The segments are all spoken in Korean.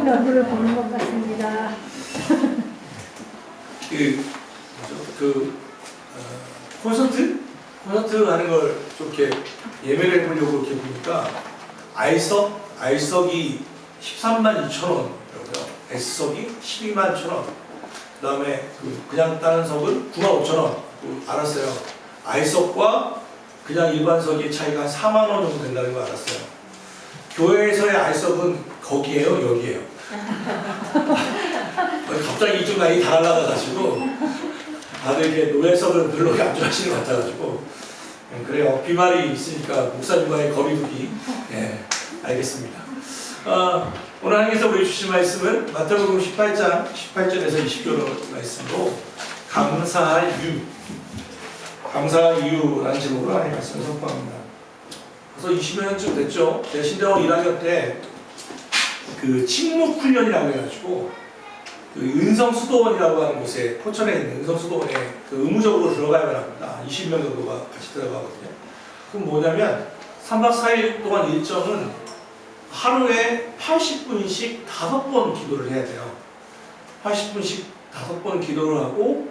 얼굴을 보는 것 같습니다. 콘서트 하는 걸 좀 이렇게 예매를 해보려고 이렇게 보니까 R석이 13만 2천 원이라고요. S석이 12만 1천 원. 그 다음에 그냥 다른 석은 9만 5천 원. 알았어요. R석과 그냥 일반석의 차이가 한 4만 원 정도 된다는 걸 알았어요. 교회에서의 R석은 거기에요, 여기에요. 갑자기 이쪽 라인이 다 날아가가지고 다들 이렇게 노예석을 별로 안 좋아하시는 것 같아가지고 그래요. 비말이 있으니까 목사님과의 거리두기. 네, 알겠습니다. 오늘 하나님께서 우리 주신 말씀은 마태복음 18장 18절에서 20절 말씀으로 감사할 이유라는 제목으로 하나님 말씀을 선포합니다. 그래서 20여 년쯤 됐죠. 제가 신대원 1학년 때 그 침묵 훈련이라고 해가지고 그 은성수도원이라고 하는 곳에 포천에 있는 은성수도원에 그 의무적으로 들어가야만 합니다. 20명 정도가 같이 들어가거든요. 그럼 뭐냐면 3박 4일 동안 일정은 하루에 80분씩 5번 기도를 해야 돼요. 80분씩 5번 기도를 하고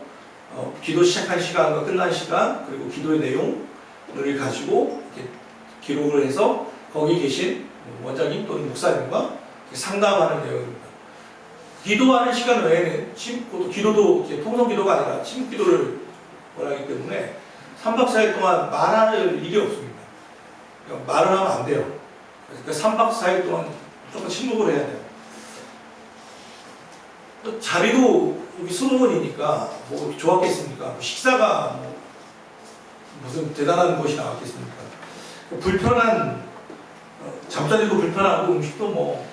기도 시작한 시간과 끝난 시간 그리고 기도의 내용을 가지고 이렇게 기록을 해서 거기 계신 원장님 또는 목사님과 상담하는 내용입니다. 기도하는 시간 외에는 기도도 통성 기도가 아니라 침묵 기도를 원하기 때문에 3박 4일 동안 말할 일이 없습니다. 그러니까 말을 하면 안 돼요. 그러니까 3박 4일 동안 무조건 침묵을 해야 돼요. 또 자리도 여기 수도원이니까 뭐 좋았겠습니까? 식사가 무슨 대단한 것이 나왔겠습니까? 불편한 잠자리도 불편하고 음식도 뭐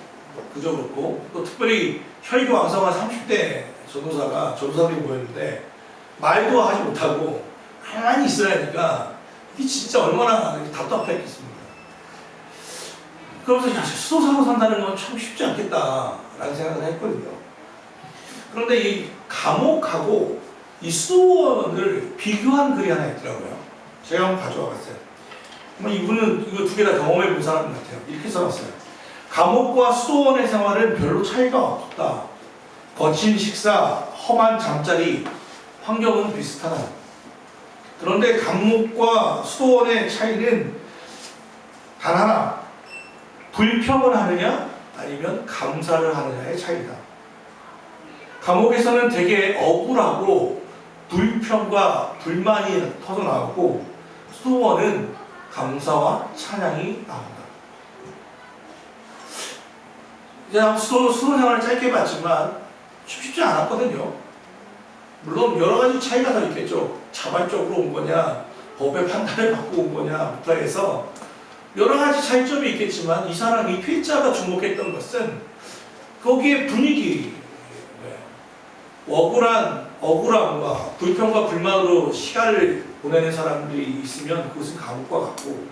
그저 그렇고 또 특별히 혈기왕성한 30대 전도사들이 모였는데 말도 하지 못하고 가만히 있어야 하니까 이게 진짜 얼마나 답답했겠습니까? 그러면서 수도사로 산다는 건 참 쉽지 않겠다라는 생각을 했거든요. 그런데 이 감옥하고 이 수도원을 비교한 글이 하나 있더라고요. 제가 한번 가져와 봤어요. 이분은 이거 두 개 다 경험해 본 사람 같아요. 이렇게 써놨어요. 감옥과 수도원의 생활은 별로 차이가 없다. 거친 식사, 험한 잠자리, 환경은 비슷하다. 그런데 감옥과 수도원의 차이는 단 하나, 불평을 하느냐 아니면 감사를 하느냐의 차이다. 감옥에서는 되게 억울하고 불평과 불만이 터져나오고 수도원은 감사와 찬양이 나온다. 그냥 수도 생활을 짧게 봤지만 쉽지 않았거든요. 물론 여러 가지 차이가 다 있겠죠. 자발적으로 온 거냐, 법의 판단을 받고 온 거냐부터 해서 여러 가지 차이점이 있겠지만 이 사람이 필자가 주목했던 것은 거기에 분위기, 억울함과 불평과 불만으로 시간을 보내는 사람들이 있으면 그것은 감옥과 같고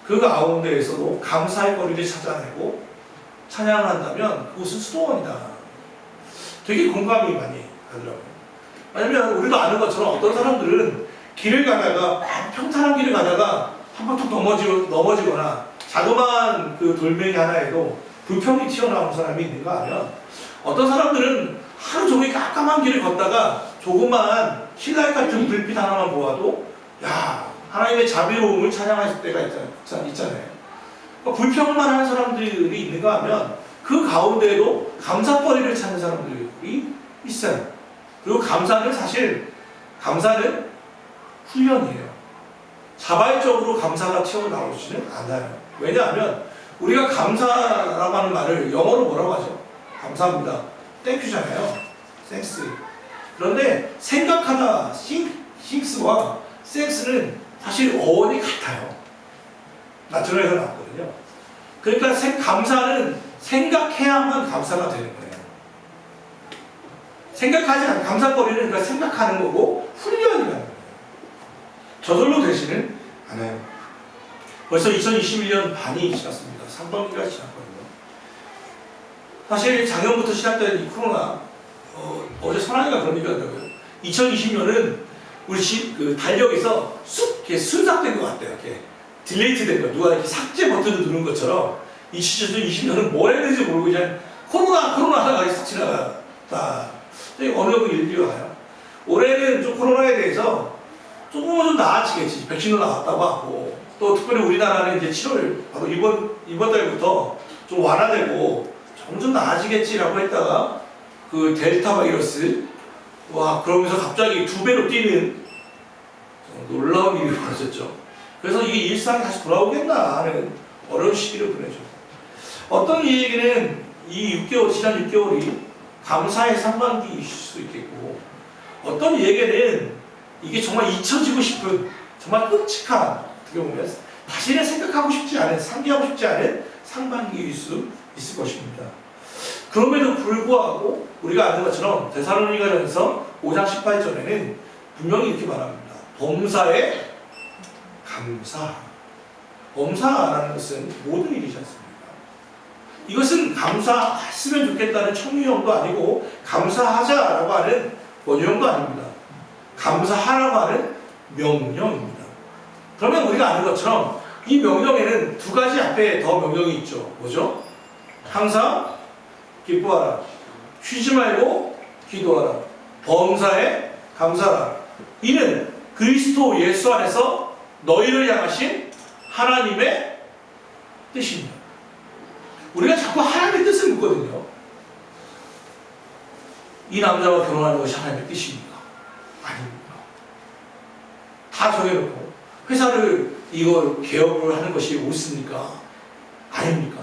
그 가운데에서도 감사의 거리를 찾아내고 찬양을 한다면 그것은 수도원이다. 되게 공감이 많이 가더라고요. 왜냐면 우리도 아는 것처럼 어떤 사람들은 길을 가다가 평탄한 길을 가다가 한 번 툭 넘어지거나 자그마한 그 돌멩이 하나에도 불평이 튀어나오는 사람이 있는가 하면 어떤 사람들은 하루 종일 깜깜한 길을 걷다가 조그마한 힐라이트 같은 불빛 하나만 보아도 야 하나님의 자비로움을 찬양할 때가 있잖아요. 불평만 하는 사람들이 있는가 하면 그 가운데에도 감사거리를 찾는 사람들이 있어요. 그리고 감사는 훈련이에요. 자발적으로 감사가 튀어나오지는 않아요. 왜냐하면 우리가 감사라고 하는 말을 영어로 뭐라고 하죠? 감사합니다. 땡큐잖아요. thanks. 그런데 생각하다, thinks와 thanks는 사실 어원이 같아요. 나트랑에서 나왔거든요. 그러니까 감사는 생각해야만 감사가 되는 거예요. 생각하지 않는 감사거리는 그러니까 생각하는 거고 훈련이라는 거예요. 저절로 되지는 않아요. 벌써 2021년 반이 지났습니다. 상반기가 지났거든요. 사실 작년부터 시작된 이 코로나 어제 선아이가 그런 얘기 하더라고요. 2020년은 우리 그 달력에서 이렇게 순삭된 것 같아요. 이렇게 딜레이트 된 거. 누가 이렇게 삭제 버튼을 누른 것처럼 2020년은 뭘 해야 되는지 모르고 그냥 코로나 하다가 싹 지나가요. 어느 정도 일기가 가요. 올해는 좀 코로나에 대해서 조금은 좀 나아지겠지. 백신도 나왔다고 하고, 또 특별히 우리나라는 이제 7월, 바로 이번 달부터 좀 완화되고, 점점 나아지겠지라고 했다가, 그 델타 바이러스, 그러면서 갑자기 2배로 뛰는 놀라운 일이 벌어졌죠. 그래서 이게 일상이 다시 돌아오겠나 하는 어려운 시기를 보내죠. 어떤 이에게는 이 6개월, 지난 6개월이 감사의 상반기일 수도 있겠고, 어떤 이에게는 이게 정말 잊혀지고 싶은, 정말 끔찍한, 어떻게 보면 다시는 생각하고 싶지 않은, 상기하고 싶지 않은 상반기일 수 있을 것입니다. 그럼에도 불구하고 우리가 아는 것처럼 데살로니가전서 5장 18절에는 분명히 이렇게 말합니다. 범사에 감사하라. 범사라는 것은 모든 일이지 않습니까? 이것은 감사했으면 좋겠다는 청유형도 아니고 감사하자라고 하는 원유형도 아닙니다. 감사하라고 하는 명령입니다. 그러면 우리가 아는 것처럼 이 명령에는 두 가지 앞에 더 명령이 있죠. 뭐죠? 항상 기뻐하라. 쉬지 말고 기도하라. 범사에 감사하라. 이는 그리스도 예수 안에서 너희를 향하신 하나님의 뜻입니다. 우리가 자꾸 하나님의 뜻을 묻거든요. 이 남자와 결혼하는 것이 하나님의 뜻입니까? 아닙니다. 다 정해놓고 회사를 이걸 개업을 하는 것이 옳습니까? 아닙니까?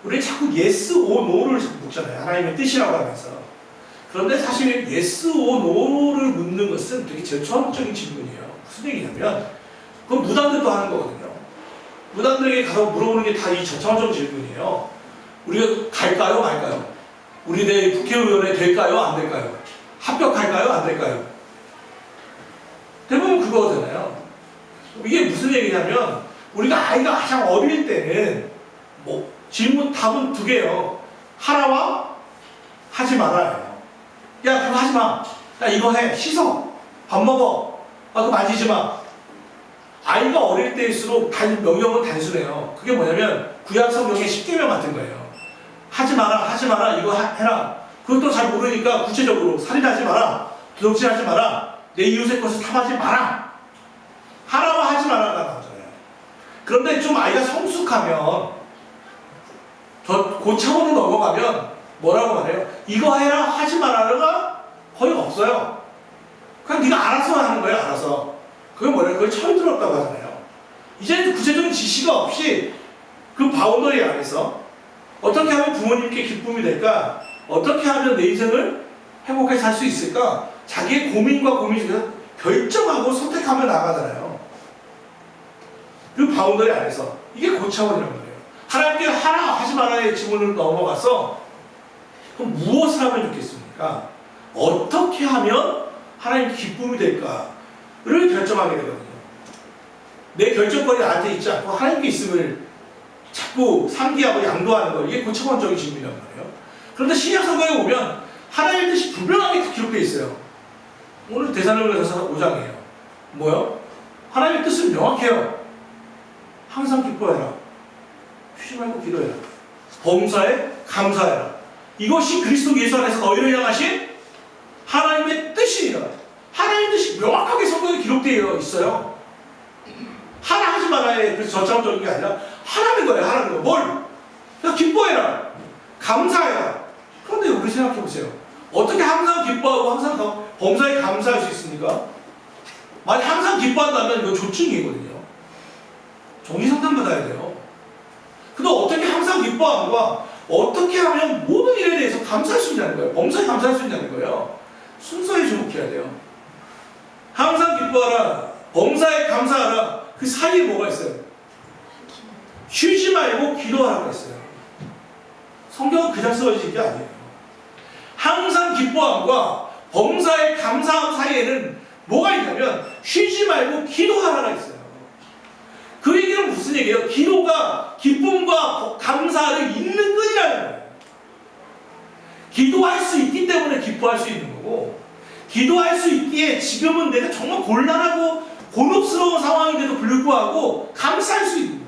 우리는 자꾸 yes or no를 묻잖아요. 하나님의 뜻이라고 하면서. 그런데 사실은 yes or no를 묻는 것은 되게 저초학적인 질문이에요. 무슨 얘기냐면 그건 무당들도 하는 거거든요. 무당들에게 가서 물어보는 게 다 이 저초학적인 질문이에요. 우리가 갈까요? 말까요? 우리 내 국회의원에 될까요? 안 될까요? 합격할까요? 안 될까요? 대부분 그거잖아요. 이게 무슨 얘기냐면 우리가 아이가 가장 어릴 때는 질문 답은 두 개예요. 하라와 하지 말아요. 야 그거 하지 마. 야 이거 해. 씻어. 밥 먹어. 그거 만지지 마. 아이가 어릴 때일수록 명령은 단순해요. 그게 뭐냐면 구약 성경의 10계명 같은 거예요. 하지 마라, 하지 마라, 이거 해라. 그것도 잘 모르니까 구체적으로 살인하지 마라, 도둑질하지 마라, 내 이웃의 것을 탐하지 마라. 하라와 하지 마라가 나오잖아요. 그런데 좀 아이가 성숙하면 그 차원으로 넘어가면 뭐라고 말해요? 이거 해라, 하지 마라가 거의 없어요. 그냥 네가 알아서 하는 거예요, 알아서. 그게 뭐래요? 그걸 철들었다고 하잖아요. 이제는 구체적인 지시가 없이 그 바운더리 안에서 어떻게 하면 부모님께 기쁨이 될까? 어떻게 하면 내 인생을 행복하게 살 수 있을까? 자기의 고민과 고민 중에서 결정하고 선택하며 나가잖아요. 그 바운더리 안에서. 이게 고차원이란 말이에요. 하나님께 하라, 하지 말아의 질문으로 넘어가서 그럼 무엇을 하면 좋겠습니까? 어떻게 하면 하나님께 기쁨이 될까를 결정하게 되거든요. 내 결정권이 나한테 있지 않고 하나님께 있음을 자꾸 상기하고 양도하는 거, 이게 고차원적인 질문이란 말이에요. 그런데 신약 성경에 보면 하나님의 뜻이 분명하게 기록되어 있어요. 오늘 데살로니가전서 5장이에요. 뭐요? 하나님의 뜻은 명확해요. 항상 기뻐해라. 쉬지 말고 기도해라. 범사에 감사해라. 이것이 그리스도 예수 안에서 너희를 향하신 하나님의 뜻이니라. 하나님의 뜻이 명확하게 성경에 기록되어 있어요. 하라 하지 말아야 그래서 저차원적인 게 아니라 하라는 거예요. 하라는 거. 뭘? 그냥 기뻐해라. 감사해라. 그런데 우리 생각해 보세요. 어떻게 항상 기뻐하고 항상 범사에 감사할 수 있습니까? 만약 항상 기뻐한다면 이건 조증이거든요. 정신 상담 받아야 돼요. 근데 어떻게 항상 기뻐하는가? 어떻게 하면 모든 일에 대해서 감사할 수 있냐는 거예요. 범사에 감사할 수 있냐는 거예요. 순서에 주목해야 돼요. 항상 기뻐하라. 범사에 감사하라. 그 사이에 뭐가 있어요? 쉬지 말고 기도하라고 했어요. 성경은 그냥 써진 게 아니에요. 항상 기뻐함과 범사에 감사함 사이에는 뭐가 있냐면 쉬지 말고 기도하라가 있어요. 그 얘기는 무슨 얘기예요? 기도가 기쁨과 감사를 잇는 끈이라는 거예요. 기도할 수 있기 때문에 기뻐할 수 있는 거고, 기도할 수 있기에 지금은 내가 정말 곤란하고 곤혹스러운 상황인데도 불구하고 감사할 수 있는 거예요.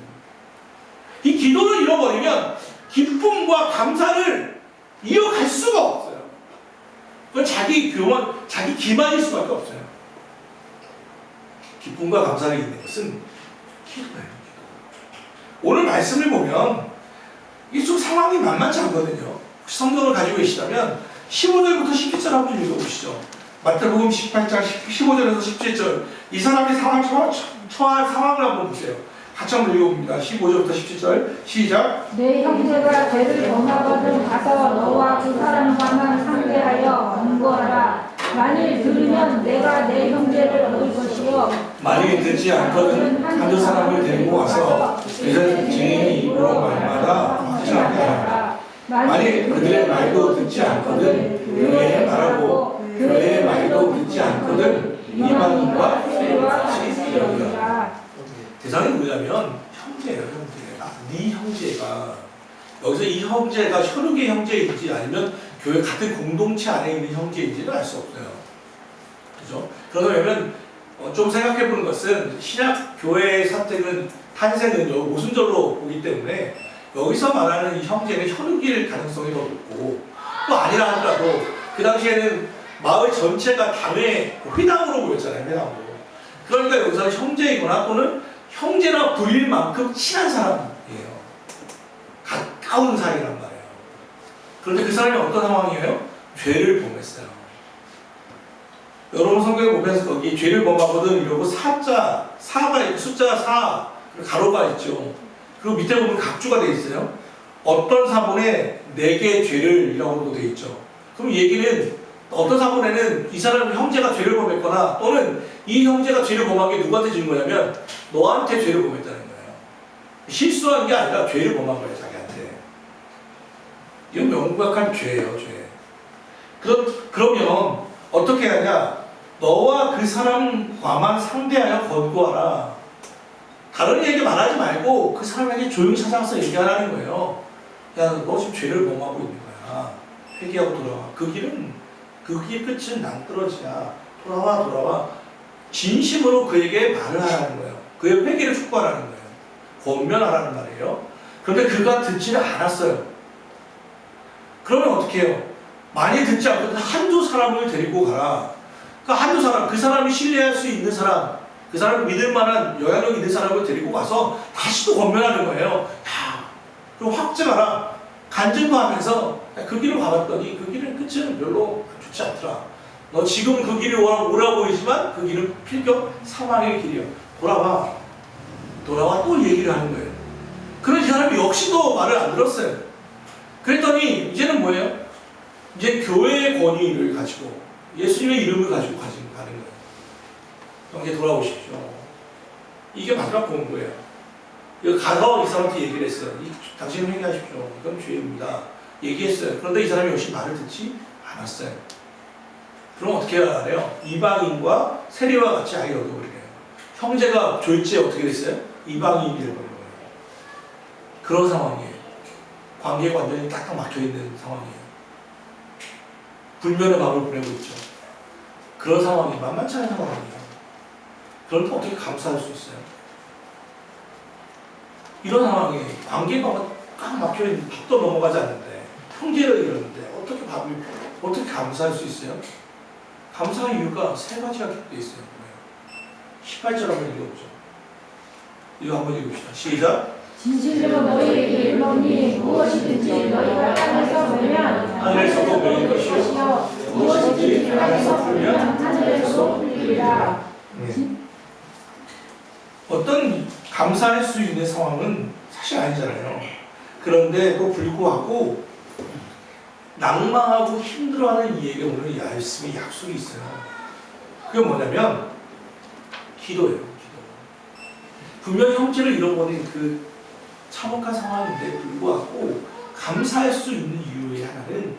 이 기도를 잃어버리면 기쁨과 감사를 이어갈 수가 없어요. 그건 자기 교만, 자기 기만일 수밖에 없어요. 기쁨과 감사를 잇는 것은 기도예요. 오늘 말씀을 보면 이게 좀 상황이 만만치 않거든요. 혹시 성경을 가지고 계시다면 15절부터 17절 한번 읽어보시죠. 마태복음 18장 15절에서 17절 이 사람이 처할 상황을 한번 보세요. 같이 한번 읽어봅니다. 15절부터 17절 시작. 내 형제가 죄를 범하거든 가서 너와 그 사람과만 상대하여 권고하라. 만일 들으면 내가 내 형제를 얻을 것이요 만일 듣지 않거든 한두 사람을 데리고 와서 그들 증인이 입으로 말마다 확실하게 하라. 만일 그들의 말도 듣지 않거든 교회에 말하고 교회의 말도 듣지 않거든 이방인과 같이 여기라. 대상이 뭐냐면 형제예요. 형제가 네 형제가 여기서 이 형제가 혈육의 형제인지 아니면 교회 같은 공동체 안에 있는 형제인지는 알 수 없어요. 그죠? 그러면 좀 생각해 보는 것은 신약 교회의 선택은 탄생은 모순절로 보기 때문에 여기서 말하는 이 형제는 혈육일 가능성이 더 높고 또 아니라 하더라도 그 당시에는 마을 전체가 당회 회당으로 보였잖아요. 회당으로. 그러니까 여기서 형제이거나 또는 형제나 불릴 만큼 친한 사람이에요. 가까운 사이란 말이에요. 그런데 그 사람이 어떤 상황이에요? 죄를 범했어요. 여러분 성경에 보면서 거기 죄를 범하거든 이러고 사가 있고 숫자 4 가로가 있죠. 그리고 밑에 보면 각주가 되어 있어요. 어떤 사본에 4개의 죄를 이라고도 되어 있죠. 그럼 얘기는 어떤 사본에는 이 사람 형제가 죄를 범했거나 또는 이 형제가 죄를 범한 게 누구한테 주는 거냐면 너한테 죄를 범했다는 거예요. 실수한 게 아니라 죄를 범한 거예요. 자기한테. 이건 명백한 죄예요. 죄. 그러면 어떻게 하냐? 너와 그 사람과만 상대하여 권고하라. 다른 얘기 말하지 말고 그 사람에게 조용히 찾아가서 얘기하라는 거예요. 야, 너 지금 죄를 범하고 있는 거야. 회개하고 돌아와. 그 길 끝은 낭떠러지야. 돌아와. 진심으로 그에게 말을 하라는 거예요. 그의 회개를 촉구하라는 거예요. 권면하라는 말이에요. 그런데 그가 듣지는 않았어요. 그러면 어떻게 해요? 많이 듣지 않거든 한두 사람을 데리고 가라. 그러니까 한두 사람, 그 사람이 신뢰할 수 있는 사람, 그 사람을 믿을 만한 영향력 있는 사람을 데리고 가서 다시 또 권면하는 거예요. 야, 좀 확증하라. 간증도 하면서 그 길을 가봤더니 그 길은 끝은 별로 좋지 않더라. 너 지금 그 길이 오라 보이지만 그 길은 필경 사망의 길이야. 돌아와 또 얘기를 하는 거예요. 그런 이 사람이 역시 또 말을 안 들었어요. 그랬더니 이제는 뭐예요? 이제 교회의 권위를 가지고 예수님의 이름을 가지고 가는 거예요. 형제 돌아오십시오. 이게 마지막 공부예요. 여기 가서 이 사람한테 얘기를 했어요. 당신은 회개하십시오. 이건 죄입니다. 얘기했어요. 그런데 이 사람이 역시 말을 듣지 않았어요. 그럼 어떻게 해야 하나요? 이방인과 세리와 같이 아예 얻어버리게요. 형제가 졸지에 어떻게 됐어요? 이방인이 되어버린 거예요. 그런 상황이에요. 관계가 완전히 딱딱 막혀있는 상황이에요. 불면의 밤을 보내고 있죠. 그런 상황이 만만치 않은 상황이에요. 그런데 어떻게 감사할 수 있어요? 이런 상황에 관계가 꽉 막혀있는 밥도 넘어가지 않는데 형제를 이러는데 어떻게 감사할 수 있어요? 감사의 이유가 3가지가 기록되어 있어요. 18절 한번 읽어보죠. 이거 한번 읽읍시다. 시작. 진실로 너희에게 이르노니 무엇이든지 너희가 땅에서 매면 하늘에서도 매일 것이요 무엇이든지 땅에서 풀면 하늘에서도 풀리리라. 어떤 감사할 수 있는 상황은 사실 아니잖아요. 그런데도 불구하고 낭망하고 힘들어하는 이에게 오늘 말씀의 약속이 있어요. 그게 뭐냐면 기도예요. 기도. 분명히 형제를 잃어버린 그 참혹한 상황인데 불구하고 감사할 수 있는 이유의 하나는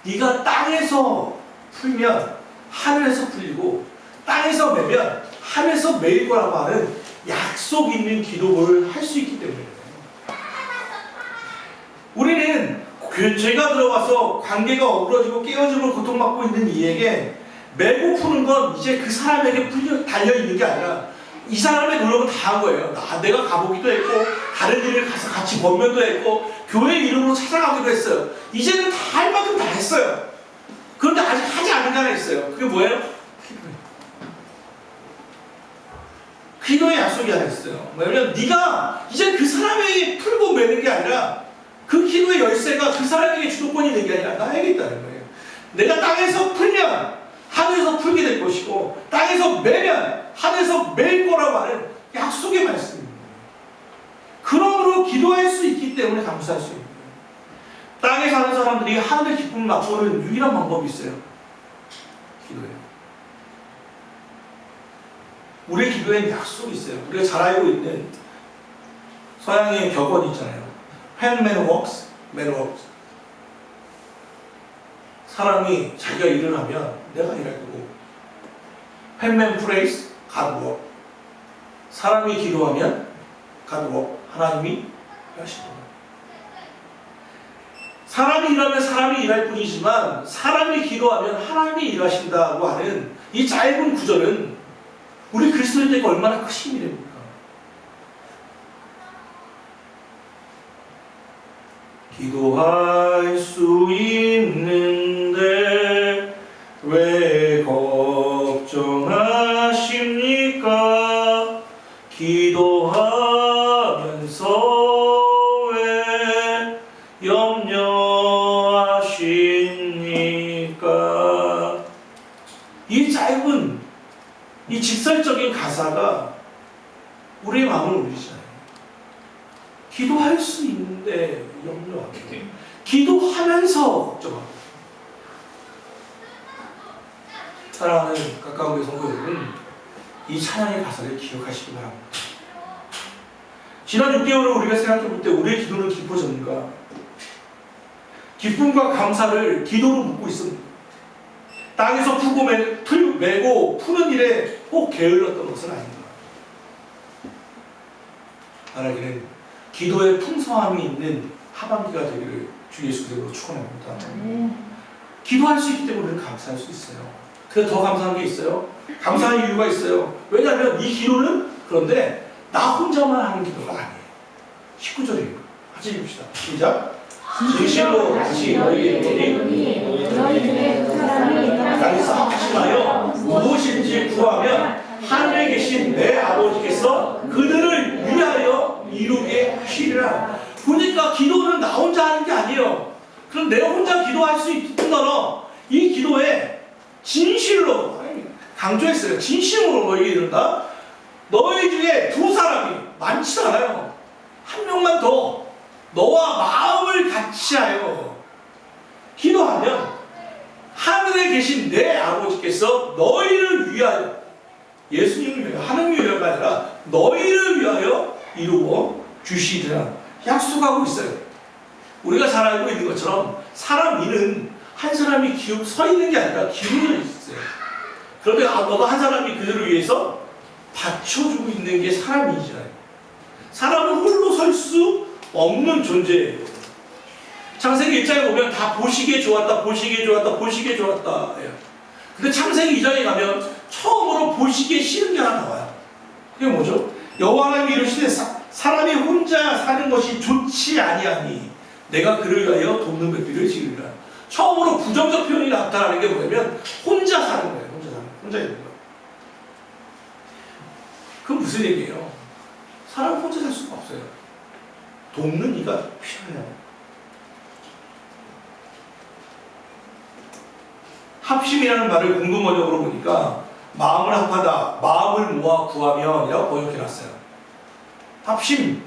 네가 땅에서 풀면 하늘에서 풀리고 땅에서 매면 하늘에서 매일 거라고 하는 약속 있는 기도를 할 수 있기 때문이에요. 우리는 죄가 들어와서 관계가 어그러지고 깨어짐으로 고통받고 있는 이에게 매고 푸는 건 이제 그 사람에게 달려있는 게 아니라 이 사람의 노력은 다 한 거예요. 내가 가보기도 했고 다른 일을 가서 같이 권면도 했고 교회 이름으로 찾아가기도 했어요. 이제는 다 할 만큼 다 했어요. 그런데 아직 하지 않은 게 하나 있어요. 그게 뭐예요? 기도의 약속이 하나 있어요. 뭐냐면 네가 이제 그 사람에게 풀고 매는 게 아니라 그 기도의 열쇠가 그 사람에게 주도권이 있는 게 아니라 나에게 있다는 거예요. 내가 땅에서 풀면 하늘에서 풀게 될 것이고 땅에서 매면 하늘에서 맬 거라고 하는 약속의 말씀입니다. 그러므로 기도할 수 있기 때문에 감사할 수 있는 거예요. 땅에 사는 사람들이 하늘의 기쁨을 맛보는 유일한 방법이 있어요. 기도예요. 우리의 기도에는 약속이 있어요. 우리가 잘 알고 있는 서양의 격언이 있잖아요. When man walks, man works. 사람이 자기가 일을 하면 내가 일할 거고 When man prays, God works. 사람이 기도하면 God works. 하나님이 일하시는 거예요. 사람이 일하면 사람이 일할 뿐이지만 사람이 기도하면 하나님이 일하신다고 하는 이 짧은 구절은 우리 그리스도인들에게 얼마나 큰 힘이 됩니까? 기도할 수 있는데 왜 걱정하십니까? 기도하면서 왜 염려하십니까? 이 짧은 이 직설적인 가사가 우리의 마음을 울리잖아요. 기도할 수 있는데 염려하고 기도하면서 걱정하고. 사랑하는 가까운 교회 성도 여러분, 이 찬양의 가사를 기억하시기 바랍니다. 지난 6개월을 우리가 생각해볼 때 우리의 기도는 깊어졌는가? 기쁨과 감사를 기도로 묻고 있습니다. 땅에서 메고 푸는 일에 꼭 게을렀던 것은 아닌가. 바라기는 기도의 풍성함이 있는 하반기가 되기를 주 예수 그리스도로 축원합니다. 기도할 수 있기 때문에 우리는 감사할 수 있어요. 그래서 더 감사한 게 있어요. 감사한 이유가 있어요. 왜냐하면 이 기도는 그런데 나 혼자만 하는 기도가 아니에요. 19절이에요. 같이 읽읍시다. 시작. 진실로 다시 너희에게 이르노니 너희 중에 그 사람이 나에서 하시나요? 무엇인지 구하면 하늘에 계신 내 아버지께서 그들을 위하여 이루게 하시리라. 보니까 기도는 나 혼자 하는 게 아니에요. 그럼 내가 혼자 기도할 수 있더러 이 기도에 진실로 강조했어요. 진심으로 너희에게 이른다. 너희 중에 두 사람이 많지 않아요. 한 명만 더 너와 마음을 같이 하여 기도하면 하늘에 계신 내 아버지께서 너희를 위하여, 예수님을 위하여, 하느님을 위하여가 아니라 너희를 위하여 이루어 주시리라 약속하고 있어요. 우리가 잘 알고 있는 것처럼 사람 일은 한 사람이 서 있는 게 아니라 기울어져 있어요. 그런데 너가 한 사람이 그들을 위해서 받쳐주고 있는 게 사람이잖아요. 사람은 홀로 설 수 없는 존재예요. 창세기 1장에 보면 다 보시기에 좋았다, 보시기에 좋았다, 보시기에 좋았다. 근데 창세기 2장에 가면 처음으로 보시기에 싫은 게 하나 나와요. 그게 뭐죠? 여호와 하나님이 이르시되 사람이 혼자 사는 것이 좋지 아니하니 내가 그를 위하여 돕는 백비를 지으리라. 처음으로 부정적 표현이 나타나는 게 뭐냐면 혼자 사는 거예요. 혼자 있는 거. 그건 무슨 얘기예요? 사람 혼자 살 수가 없어요. 돕는 이가 필요해요. 합심이라는 말을 공동 번역으로 보니까 마음을 합하다, 마음을 모아 구하면 이라고 번역해놨어요. 합심,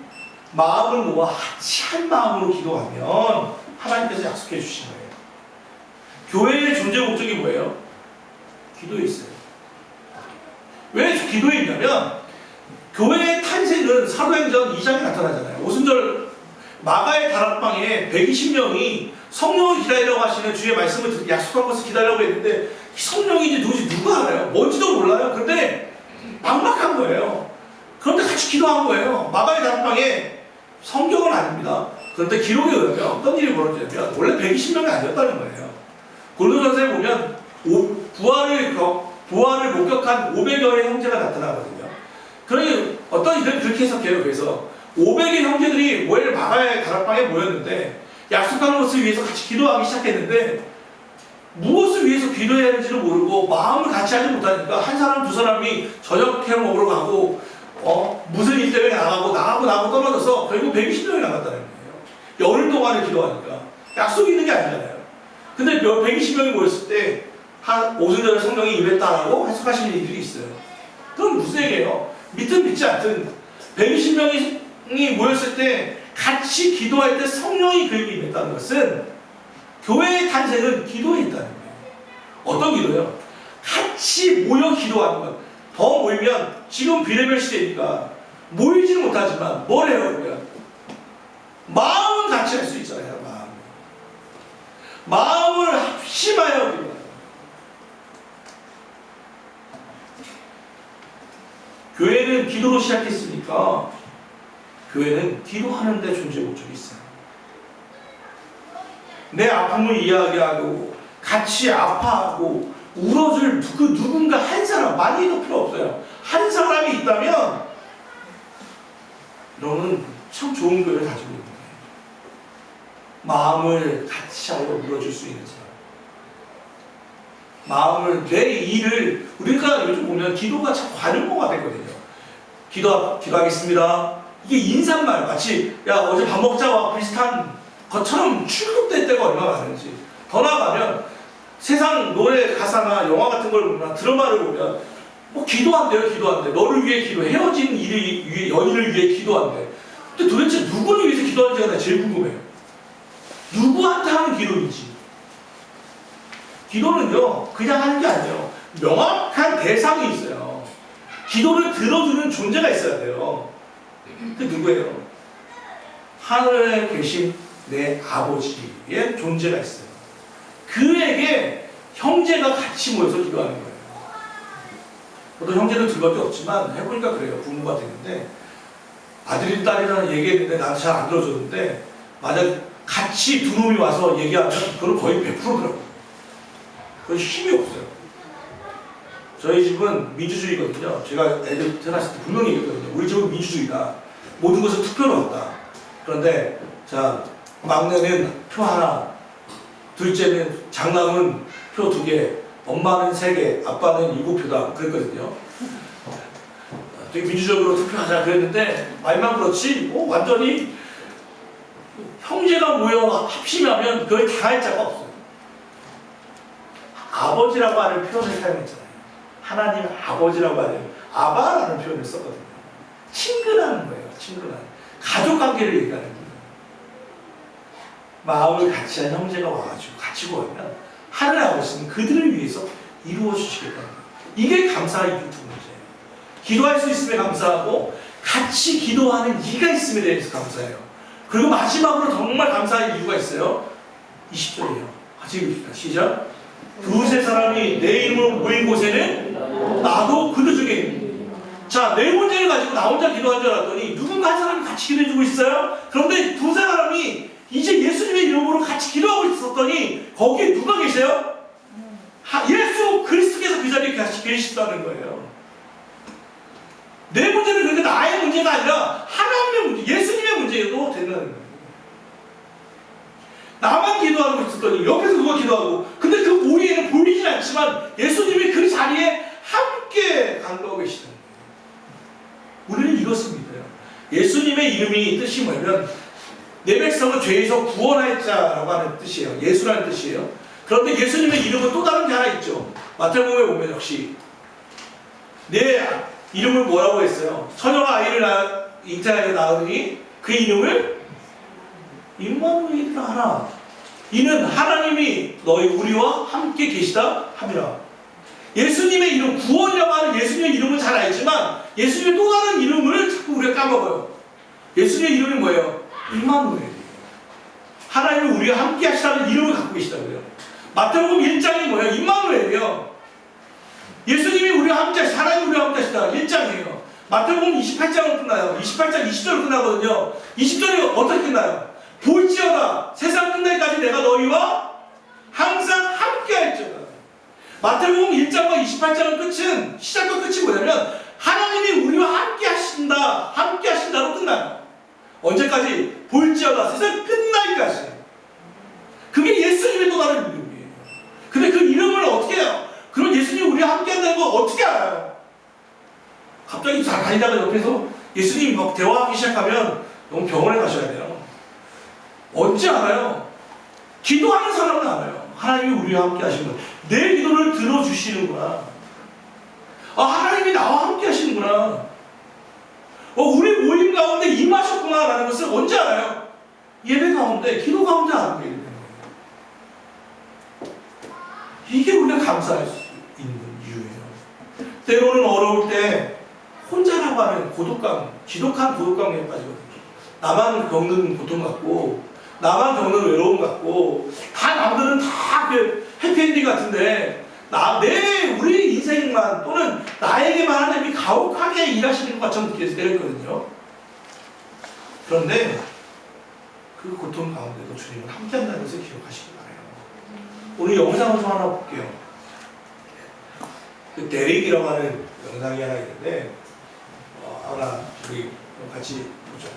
마음을 모아 같이 한 마음으로 기도하면 하나님께서 약속해 주신 거예요. 교회의 존재 목적이 뭐예요? 기도에 있어요. 왜 기도에 있냐면 교회의 탄생은 사도행전 2장에 나타나잖아요. 오순절 마가의 다락방에 120명이 성령을 기다리라고 하시는 주의 말씀을 약속한 것을 기다리라고 했는데 성령인지 누구지 누가 알아요? 뭔지도 몰라요. 그런데 막막한 거예요. 그런데 같이 기도한 거예요. 마가의 다락방에 성경은 아닙니다. 그런데 기록에 의하면 어떤 일이 벌어지냐면 원래 120명이 아니었다는 거예요. 고린도전서에 보면 부활을 목격한 500여의 형제가 나타나거든요. 그러니 어떤 이들은 그렇게 해석해요. 그래서 500의 형제들이 모회를 마가의 다락방에 모였는데 약속한 것을 위해서 같이 기도하기 시작했는데 무엇을 위해서 기도해야 하는지를 모르고 마음을 같이 하지 못하니까 한 사람 두 사람이 저녁 해 먹으러 가고 무슨 일 때문에 나가고 떨어져서 결국 120명이 나갔다는 거예요. 열흘 동안을 기도하니까 약속이 있는 게 아니잖아요. 근데 120명이 모였을 때 한 오순절에 성령이 임했다라고 해석하시는 이들이 있어요. 그럼 무슨 얘기예요? 믿든 믿지 않든 120명이 모였을 때 같이 기도할 때 성령이 그에게 임했다는 것은 교회의 탄생은 기도에 있다는 거예요. 어떤 기도요? 같이 모여 기도하는 것. 더 모이면 지금 비례별 시대니까 모이지는 못하지만 뭘 해요? 그러면 마음은 같이 할 수 있잖아요. 마음을 합심하여 기도하는. 교회는 기도로 시작했으니까 교회는 기도하는 데 존재 목적이 있어요. 내 아픔을 이야기하고 같이 아파하고 울어줄 그 누군가 한 사람, 많이도 필요 없어요. 한 사람이 있다면 너는 참 좋은 교회를 가지고 있는 거예요. 마음을 같이 하여 울어줄 수 있는 사람. 마음을, 내 일을, 우리가 요즘 보면 기도가 참 관용어가 됐거든요. 기도하겠습니다. 이게 인사말, 마치 야 어제 밥 먹자와 비슷한 것처럼 출국될 때가 얼마나 많은지. 더 나아가면 세상 노래 가사나 영화 같은 걸 보면, 드라마를 보면 기도한대. 너를 위해 기도해. 헤어진 연인을 위해 기도한대. 근데 도대체 누구를 위해서 기도하는지가 나 제일 궁금해요. 누구한테 하는 기도인지. 기도는요 그냥 하는 게 아니에요. 명확한 대상이 있어요. 기도를 들어주는 존재가 있어야 돼요. 그 누구예요? 하늘에 계신 내 아버지의 존재가 있어요. 그에게 형제가 같이 모여서 기도하는 거예요. 저도 형제는 둘밖에 없지만 해보니까 그래요. 부모가 되는데 아들이 딸이라는 얘기했는데 나도 잘 안 들어줬는데 만약 같이 두 놈이 와서 얘기하면 그건 거의 100%더라고요. 그건 힘이 없어요. 저희 집은 민주주의거든요. 제가 애들 태어났을 때 분명히 얘기했거든요. 우리 집은 민주주의다. 모든 것을 투표로 한다. 그런데 자 막내는 표 하나, 둘째는 장남은 표 2개, 엄마는 3개, 아빠는 7표다. 그랬거든요. 되게 민주적으로 투표하자 그랬는데 말만 그렇지 완전히 형제가 모여 합심하면 그걸 당할 자가 없어요. 아버지라고 하는 표현을 사용했잖아요. 하나님 아버지라고 하는 아바라는 표현을 썼거든요. 친근한 거예요. 친근한. 가족관계를 얘기하는 거예요. 마음을 같이 한 형제가 와가지고 같이 모이면 하늘 아버지는 그들을 위해서 이루어 주시겠다는 거예요. 이게 감사의 두 번째예요. 기도할 수 있음에 감사하고 같이 기도하는 이가 있음에 대해서 감사해요. 그리고 마지막으로 정말 감사할 이유가 있어요. 20절이에요. 같이 읽읍시다. 시작. 두세 사람이 내 이름으로 모인 곳에는 나도 그들 중에 있는. 자, 내 문제를 가지고 나 혼자 기도한 줄 알았더니 누군가 한 사람이 같이 기도해주고 있어요. 그런데 두세 사람이 이제 예수님의 이름으로 같이 기도하고 있었더니 거기에 누가 계세요? 예수 그리스도께서 그 자리에 같이 계시다는 거예요. 내 문제는 그렇게 나의 문제가 아니라 하나님의 문제, 예수님의 문제도 된다는 거예요. 나만 기도하고 있었더니 옆에서 누가 기도하고, 근데 그 모임에는 보이진 않지만 예수님이 그 자리에 함께 간다고 계시다는 거예요. 우리는 이것을 믿어요. 예수님의 이름이 뜻이 뭐냐면 내 백성을 죄에서 구원할 자라고 하는 뜻이에요. 예수라는 뜻이에요. 그런데 예수님의 이름은 또 다른 게 하나 있죠. 마태복음에 보면 역시 내 이름을 뭐라고 했어요? 처녀가 아이를 잉태하여 낳으니 그 이름을 임마누엘이라 하라. 이는 하나님이 너희 우리와 함께 계시다 함이라. 예수님의 이름, 구원이라고 하는 예수님의 이름은 잘 알지만 예수님의 또 다른 이름을 자꾸 우리가 까먹어요. 예수님의 이름이 뭐예요? 임마누엘이에요. 하나님이 우리와 함께 하시다는 이름을 갖고 계시다고요. 마태복음 1장이 뭐예요? 임마누엘이에요. 예수님이 우리와 함께 하시다, 하나님이 우리와 함께 하시다. 1장이에요. 마태복음 28장으로 끝나요. 28장 20절로 끝나거든요. 20절이 어떻게 끝나요? 볼지어다 세상 끝날까지 내가 너희와 항상 함께 할지어다. 마태복음 1장과 28장의 끝은, 시작과 끝이 뭐냐면 하나님이 우리와 함께 하신다, 함께 하신다로 끝나요. 언제까지? 볼지어다 세상 끝나기까지. 그게 예수님의 또 다른 이름이에요. 근데 그 이름을 어떻게 해요? 그런 예수님이 우리와 함께 한다는 걸 어떻게 알아요? 갑자기 잘 다니다가 옆에서 예수님 막 대화하기 시작하면 너무 병원에 가셔야 돼요. 언제 알아요? 기도하는 사람은 알아요. 하나님이 우리와 함께 하시는 거예요. 내 기도를 들어주시는구나. 아, 하나님이 나와 함께 하시는구나. 우리 모임 가운데 임하셨구나 라는 것을 언제 알아요? 예배 가운데, 기도 가운데 알게 되는 거예요. 이게 우리가 감사할 수 있는 이유예요. 때로는 어려울 때 혼자라고 하는 고독감, 지독한 고독감에 빠지거든요. 나만 겪는 고통 같고, 나만 겪는 외로움 같고, 다 남들은 다 그 해피엔딩 같은데, 우리 인생만 또는 나에게만 하나님이 가혹하게 일하시는 것 같이 느껴졌거든요. 그런데 그 고통 가운데도 주님은 함께한다는 것을 기억하시기 바라요. 오늘 영상을 좀 하나 볼게요. 그 데릭이라고 하는 영상이 하나 있는데 하나 우리 같이 보죠.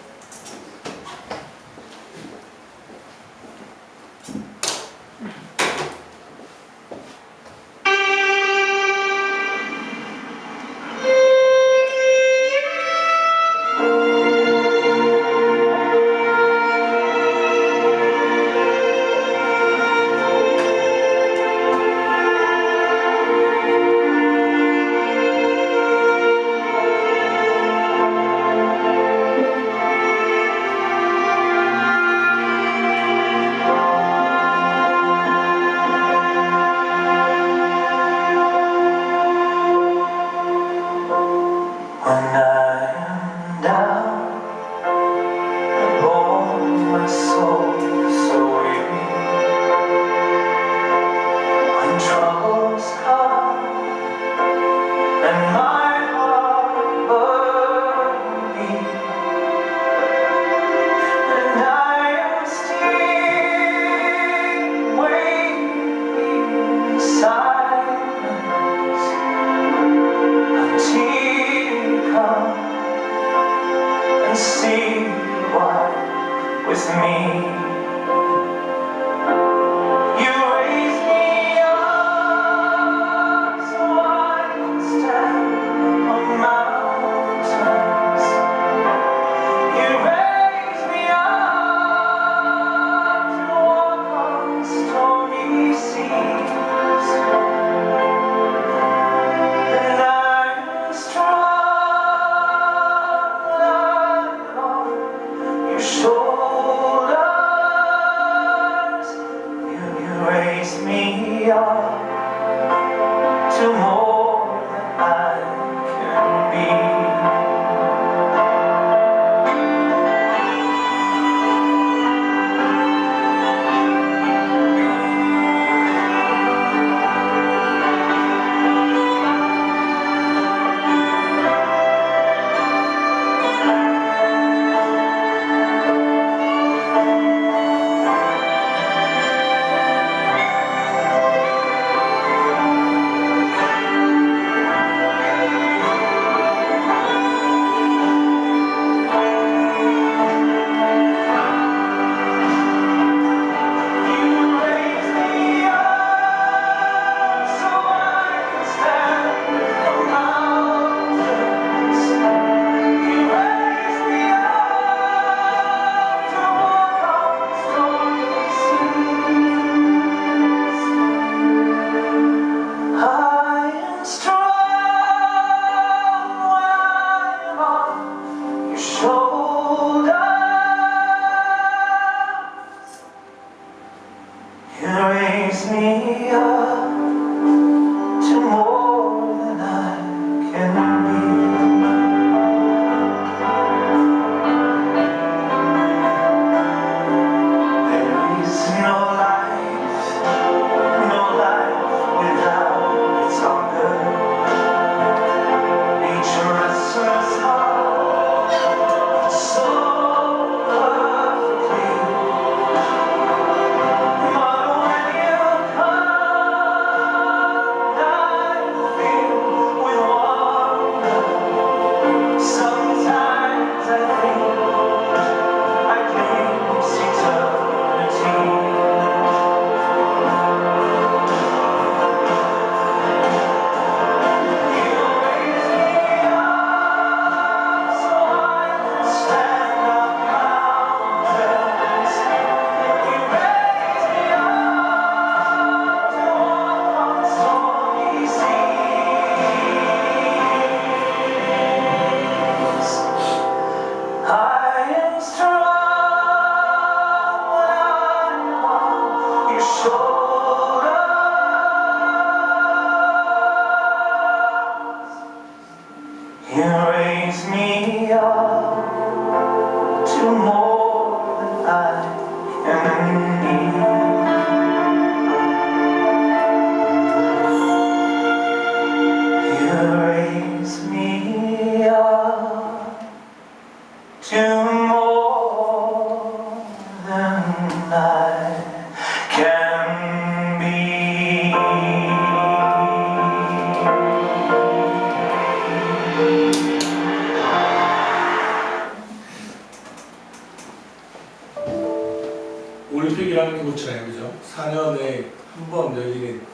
그렇잖아요, 그죠? 4년에 한 번 열리는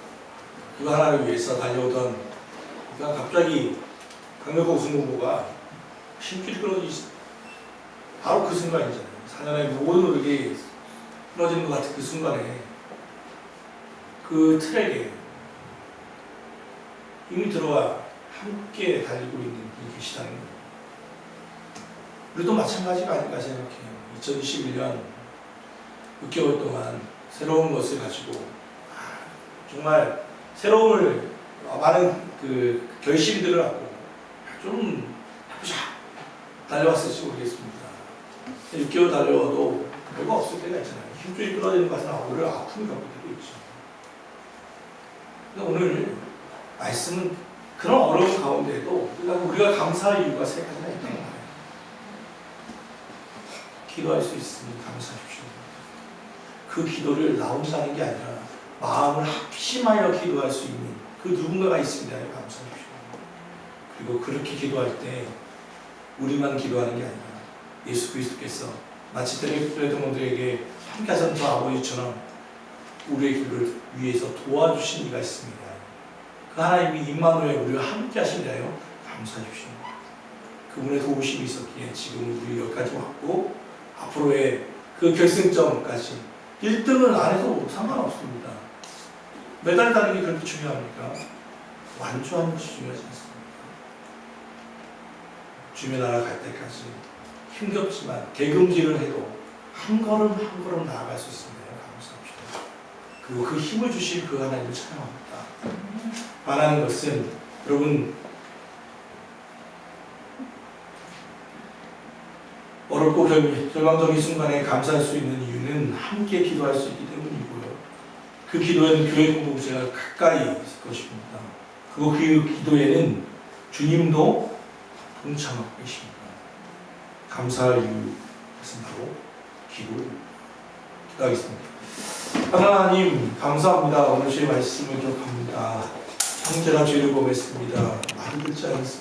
그거 하나를 위해서 달려오던, 그러니까 갑자기 강력한 우승 후보가 힘줄이 끊어지지, 바로 그 순간이잖아요. 4년의 모든 노력이 끊어지는 것 같은 그 순간에 그 트랙에 이미 들어와 함께 달리고 있는 분이 계시다는 거예요. 우리도 마찬가지가 아닐까 생각해요. 2021년 6개월 동안 새로운 것을 가지고 정말 새로움을 많은 그 결심들을 하고 좀 해보자 달려왔을지 모르겠습니다. 6개월 달려와도 별거 없을 때가 있잖아요. 힘줄이 끊어지는 것은 오히려 아픔이 겪을 때도 있죠. 근데 오늘 말씀은 그런 어려운 가운데에도 우리가 감사할 이유가 세 가지나 있다는 거예요. 기도할 수 있으니 감사하십시오. 그 기도를 나 혼자 하는 게 아니라 마음을 합심하여 기도할 수 있는 그 누군가가 있습니다. 감사하십시오. 그리고 그렇게 기도할 때 우리만 기도하는 게 아니라 예수 그리스도께서 마치 데레 동무들에게 함께 하셨던 저 아버지처럼 우리의 기도를 위해서 도와주신 이가 있습니다. 그 하나님이 임마누엘 우리와 함께 하신다요. 감사하십시오. 그분의 도우심이 있었기에 지금 우리 여기까지 왔고 앞으로의 그 결승점까지 1등은 안 해도 상관없습니다. 메달 따는 게 그렇게 중요합니까? 완주하는 것이 중요하지 않습니까? 주님 나라 갈 때까지 힘겹지만 대금질을 해도 한 걸음 한 걸음 나아갈 수 있습니다. 감사합니다. 그리고 그 힘을 주실 그 하나님을 찬양합니다. 바라는 것은 여러분 어렵고 절망적인 순간에 감사할 수 있는 이유는 함께 기도할 수 있기 때문이고요. 그 기도에는 교회 공동체가 가까이 있을 것입니다. 그리고 그 기도에는 주님도 동참하고 계십니다. 감사할 이유는 바로 기도하겠습니다. 하나님 감사합니다. 오늘 주의 말씀을 기억합니다. 형제가 죄를 범했습니다. 말을 듣지 않았습니다.